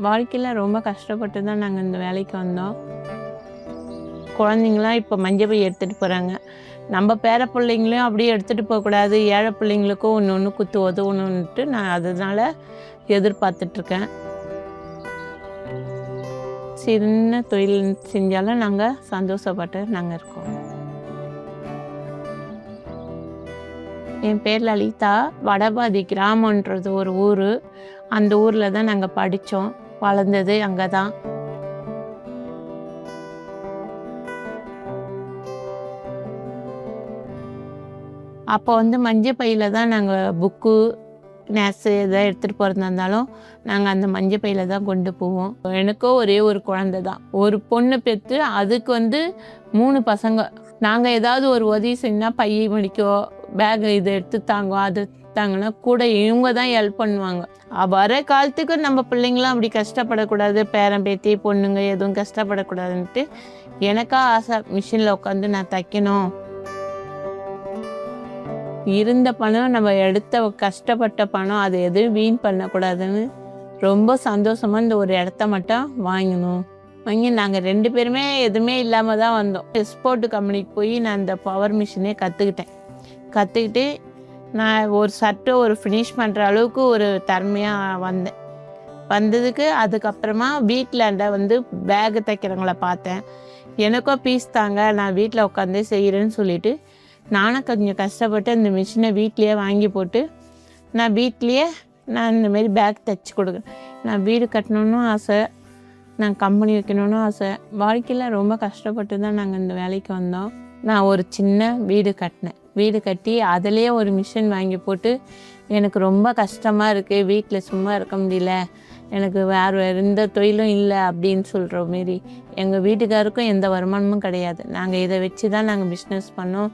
வாழ்க்கையில் ரொம்ப கஷ்டப்பட்டு தான் நாங்கள் இந்த வேலைக்கு வந்தோம். குழந்தைங்களாம் இப்போ மஞ்சள் பை எடுத்துகிட்டு போகிறாங்க. நம்ம பேர பிள்ளைங்களையும் அப்படியே எடுத்துகிட்டு போகக்கூடாது, ஏழை பிள்ளைங்களுக்கும் ஒன்று ஒன்று குத்து உதவணுன்ட்டு நான் அதனால் எதிர்பார்த்துட்ருக்கேன். சின்ன தொழில் செஞ்சாலும் நாங்கள் சந்தோஷப்பட்டு நாங்கள் இருக்கோம். என் பேர் லலிதா. வடபாதி கிராமன்றது ஒரு ஊர். அந்த ஊரில் தான் நாங்கள் படித்தோம், வளர்ந்தது அங்கே தான். அப்போ மஞ்சள் பையில் தான் நாங்கள் புக்கு, ஸ்நாக்ஸு எதாவது எடுத்துகிட்டு போகிறதா இருந்தாலும் நாங்கள் அந்த மஞ்சள் பையில் தான் கொண்டு போவோம். எனக்கும் ஒரே ஒரு குழந்தை தான், ஒரு பொண்ணு பெற்று அதுக்கு 3 பசங்க. நாங்கள் ஏதாவது ஒரு உதவி செஞ்சால் பை மடிக்கோ, பேக் இது எடுத்து தாங்கோ, அது தாங்கன்னா கூட இவங்க தான் ஹெல்ப் பண்ணுவாங்க. வர காலத்துக்கு நம்ம பிள்ளைங்களாம் அப்படி கஷ்டப்படக்கூடாது, பேரன் பேத்தி பொண்ணுங்க எதுவும் கஷ்டப்படக்கூடாதுன்ட்டு எனக்கா ஆசை, மிஷினில் உட்காந்து நான் தைக்கணும். இருந்த பணம், நம்ம எடுத்த கஷ்டப்பட்ட பணம், அது எதுவும் வீண் பண்ணக்கூடாதுன்னு ரொம்ப சந்தோஷமாக இந்த ஒரு இடத்த மட்டும் வாங்கி நாங்கள் 2 பேருமே எதுவுமே இல்லாமல் தான் வந்தோம். எக்ஸ்போர்ட் கம்பெனிக்கு போய் நான் இந்த பவர் மிஷினே கற்றுக்கிட்டு நான் ஒரு சட்டை ஒரு ஃபினிஷ் பண்ணுற அளவுக்கு ஒரு திறமையாக வந்ததுக்கு அதுக்கப்புறமா வீட்டில் பேகு தைக்கிறவங்கள பார்த்தேன். எனக்கும் பீஸ் தாங்க, நான் வீட்டில் உட்காந்து செய்கிறேன்னு சொல்லிவிட்டு நானும் கொஞ்சம் கஷ்டப்பட்டு அந்த மிஷினை வீட்லேயே வாங்கி போட்டு நான் இந்தமாரி பேக் தைச்சி கொடுக்குறேன். நான் வீடு கட்டணுன்னு ஆசை, நான் கம்பெனி வைக்கணுன்னு ஆசை. வாழ்க்கையில் ரொம்ப கஷ்டப்பட்டு தான் நாங்கள் இந்த வேலைக்கு வந்தோம். நான் ஒரு சின்ன வீடு கட்டி அதிலேயே ஒரு மிஷின் வாங்கி போட்டு எனக்கு ரொம்ப கஷ்டமாக இருக்குது, வீட்டில் சும்மா இருக்க முடியல, எனக்கு வேறு எந்த தொழிலும் இல்லை அப்படின்னு சொல்கிற மாரி. எங்கள் வீட்டுக்காருக்கும் எந்த வருமானமும் கிடையாது. நாங்கள் இதை வச்சு தான் நாங்கள் பிஸ்னஸ் பண்ணோம்.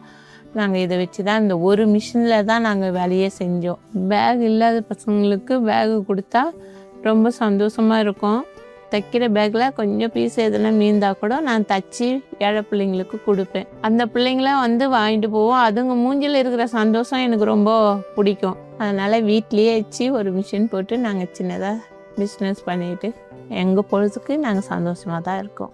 நாங்கள் இதை வச்சு தான் இந்த ஒரு மிஷினில் தான் நாங்கள் வேலையே செஞ்சோம். பேக் இல்லாத பசங்களுக்கு பேகு கொடுத்தா ரொம்ப சந்தோஷமாக இருக்கும். தைக்கிற பேக்கில் கொஞ்சம் பீஸ் எதுனா மீந்தால் கூட நான் தச்சு ஏழை பிள்ளைங்களுக்கு கொடுப்பேன். அந்த பிள்ளைங்களாம் வாங்கிட்டு போவோம். அதுங்க மூஞ்சில் இருக்கிற சந்தோஷம் எனக்கு ரொம்ப பிடிக்கும். அதனால் வீட்லேயே வச்சு ஒரு மிஷின் போட்டு நாங்கள் சின்னதாக பிஸ்னஸ் பண்ணிவிட்டு எங்கள் பொழுதுக்கு நாங்கள் சந்தோஷமாக தான் இருக்கோம்.